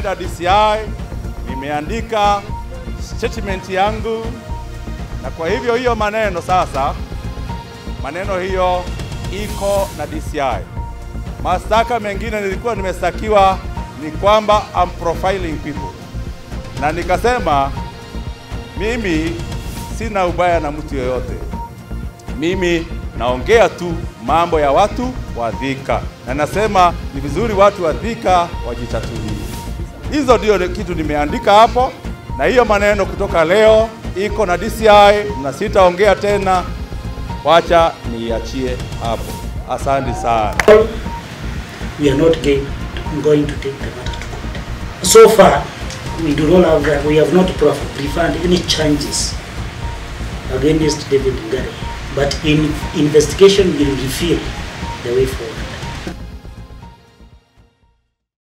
nimeenda DCI, nimeandika statement yangu, na kwa hivyo hiyo maneno sasa, maneno hiyo iko na DCI. Mashtaka mengine nilikuwa nimestakiwa ni kwamba I'm profiling people, na nikasema mimi sina ubaya na mtu yoyote, mimi naongea tu mambo ya watu wa Thika, na nasema ni vizuri watu wa Thika wajitatulie. Hizo ndio kitu nimeandika hapo, na hiyo maneno kutoka leo iko na DCI na sitaongea tena, wacha niachie hapo. Asante sana. We are not going to take the matter to court. So far, we have not preferred any changes against David Ngari, but in investigation will reveal the way forward.